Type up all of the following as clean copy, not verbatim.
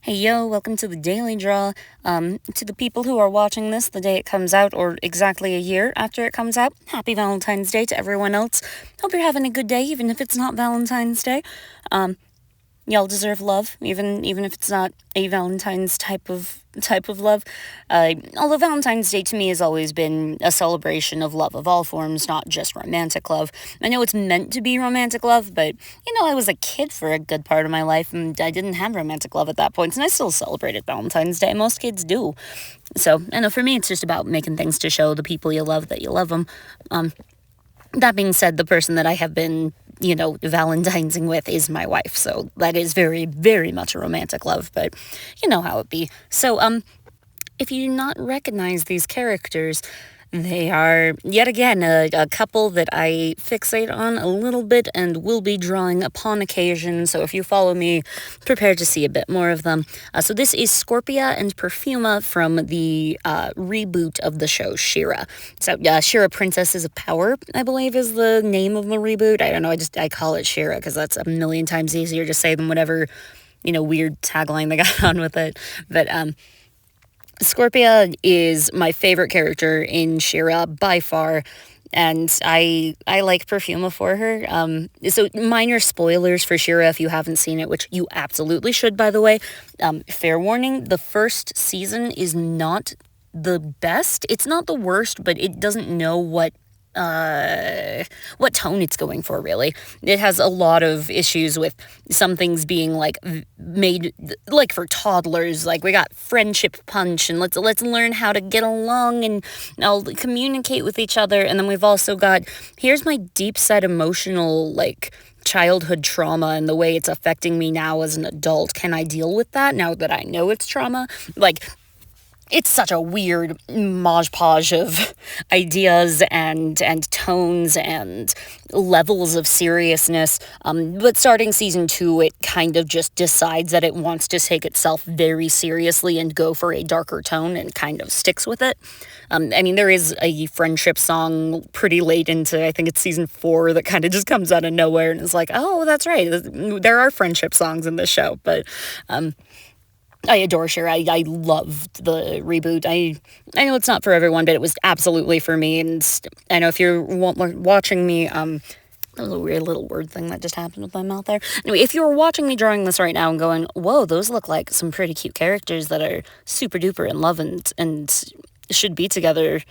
Hey yo, welcome to the Daily Draw. To the people who are watching this the day it comes out, or exactly a year after it comes out, happy Valentine's Day to everyone else. Hope you're having a good day, even if it's not Valentine's Day. Y'all deserve love, even if it's not a Valentine's type of love. Although Valentine's Day to me has always been a celebration of love of all forms, not just romantic love. I know it's meant to be romantic love, but I was a kid for a good part of my life, and I didn't have romantic love at that point, and I still celebrated Valentine's Day. Most kids do. So I know for me, it's just about making things to show the people you love that you love them. That being said, the person that I have been, valentinesing with is my wife. So that is very, very much a romantic love, but you know how it be. So, if you do not recognize these characters, they are, yet again, a couple that I fixate on a little bit and will be drawing upon occasion. So if you follow me, prepare to see a bit more of them. So this is Scorpia and Perfuma from the reboot of the show She-Ra. So She-Ra Princesses of Power, I believe, is the name of the reboot. I don't know, I call it She-Ra because that's a million times easier to say than whatever, weird tagline they got on with it. But, Scorpia is my favorite character in She-Ra by far, and I like Perfuma for her. So minor spoilers for She-Ra if you haven't seen it, which you absolutely should, by the way. Fair warning, the first season is not the best. It's not the worst, but it doesn't know what tone it's going for, really. It has a lot of issues with some things being like made like for toddlers. Like, we got friendship punch and let's learn how to get along and I'll communicate with each other. And then we've also got, here's my deep set emotional like childhood trauma and the way it's affecting me now as an adult. Can I deal with that now that I know it's trauma? Like, it's such a weird modge-podge of ideas and tones and levels of seriousness. But starting season 2, it kind of just decides that it wants to take itself very seriously and go for a darker tone and kind of sticks with it. There is a friendship song pretty late into, I think it's season 4, that kind of just comes out of nowhere and is like, oh, that's right, there are friendship songs in this show. But, I adore She-Ra. I loved the reboot. I know it's not for everyone, but it was absolutely for me. And I know if you're watching me, that was a weird little word thing that just happened with my mouth there. Anyway, if you're watching me drawing this right now and going, whoa, those look like some pretty cute characters that are super duper in love and should be together,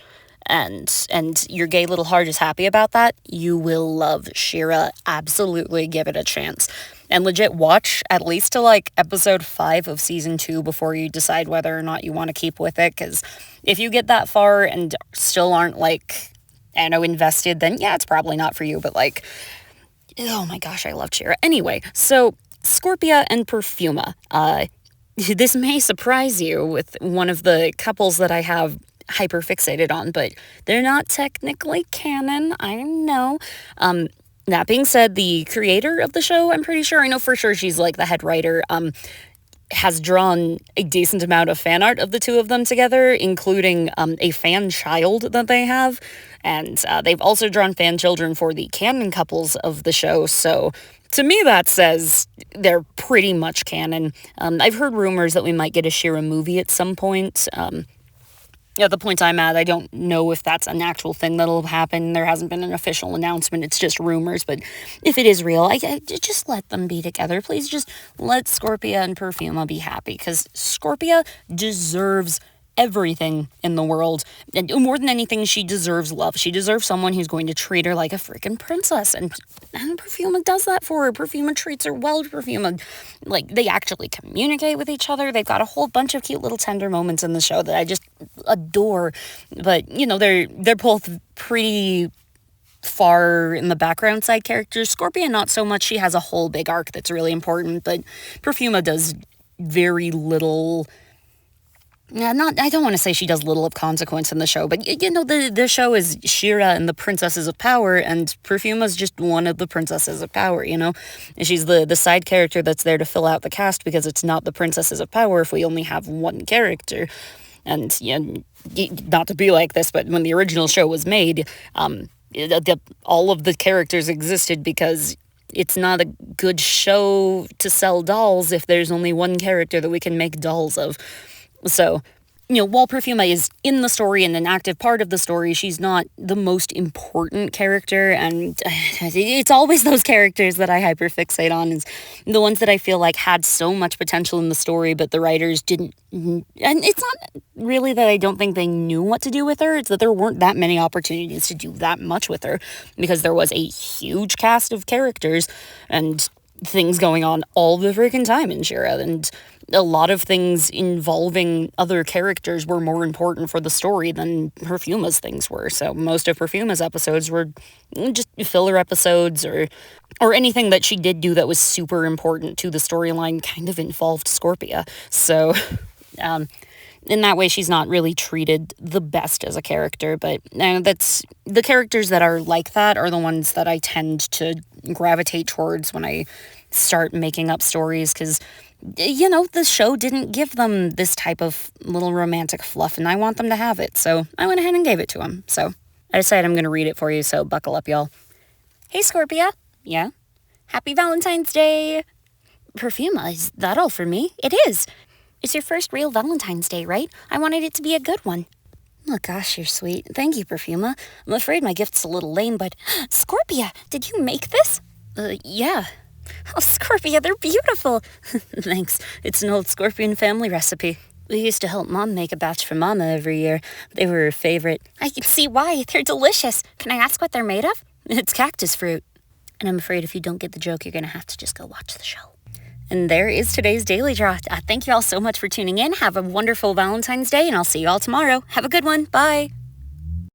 and your gay little heart is happy about that, you will love She-Ra. Absolutely give it a chance. And legit watch at least to like episode 5 of season 2 before you decide whether or not you want to keep with it. Because if you get that far and still aren't like, invested, then yeah, it's probably not for you. But like, oh my gosh, I love She-Ra. Anyway, so Scorpia and Perfuma. This may surprise you with one of the couples that I have hyper fixated on, but they're not technically canon. I know. That being said, the creator of the show, I'm pretty sure, I know for sure she's like the head writer, has drawn a decent amount of fan art of the two of them together, including a fan child that they have. And they've also drawn fan children for the canon couples of the show. So to me, that says they're pretty much canon. I've heard rumors that we might get a She-Ra movie at some point. At the point I'm at, I don't know if that's an actual thing that'll happen. There hasn't been an official announcement. It's just rumors. But if it is real, I just let them be together. Please just let Scorpia and Perfuma be happy. Because Scorpia deserves everything in the world. And more than anything, she deserves love. She deserves someone who's going to treat her like a freaking princess. And Perfuma does that for her. Perfuma treats her well. Perfuma, like, they actually communicate with each other. They've got a whole bunch of cute little tender moments in the show that I just adore. But, they're both pretty far in the background side characters. Scorpia, not so much. She has a whole big arc that's really important. But Perfuma does very little. I don't want to say she does little of consequence in the show, but the show is She-Ra and the Princesses of Power, and Perfuma's just one of the Princesses of Power, and she's the side character that's there to fill out the cast, because it's not the Princesses of Power if we only have one character. And not to be like this, but when the original show was made, all of the characters existed because it's not a good show to sell dolls if there's only one character that we can make dolls of. So, while Perfuma is in the story and an active part of the story, she's not the most important character, and it's always those characters that I hyperfixate on, is the ones that I feel like had so much potential in the story, but the writers didn't, and it's not really that I don't think they knew what to do with her, it's that there weren't that many opportunities to do that much with her, because there was a huge cast of characters, and things going on all the freaking time in Shira, and a lot of things involving other characters were more important for the story than Perfuma's things were. So most of Perfuma's episodes were just filler episodes, or anything that she did do that was super important to the storyline kind of involved Scorpia. So in that way, she's not really treated the best as a character, but that's the characters that are like that are the ones that I tend to gravitate towards when I start making up stories, because the show didn't give them this type of little romantic fluff, and I want them to have it, so I went ahead and gave it to them. So I decided I'm going to read it for you, so buckle up, y'all. Hey, Scorpia. Yeah? Happy Valentine's Day. Perfuma, is that all for me? It is. It's your first real Valentine's Day, right? I wanted it to be a good one. Oh, gosh, you're sweet. Thank you, Perfuma. I'm afraid my gift's a little lame, but... Scorpia, did you make this? Yeah. Oh, Scorpia, they're beautiful. Thanks. It's an old Scorpion family recipe. We used to help Mom make a batch for Mama every year. They were her favorite. I can see why. They're delicious. Can I ask what they're made of? It's cactus fruit. And I'm afraid if you don't get the joke, you're going to have to just go watch the show. And there is today's Daily Draw. Thank you all so much for tuning in. Have a wonderful Valentine's Day, and I'll see you all tomorrow. Have a good one. Bye.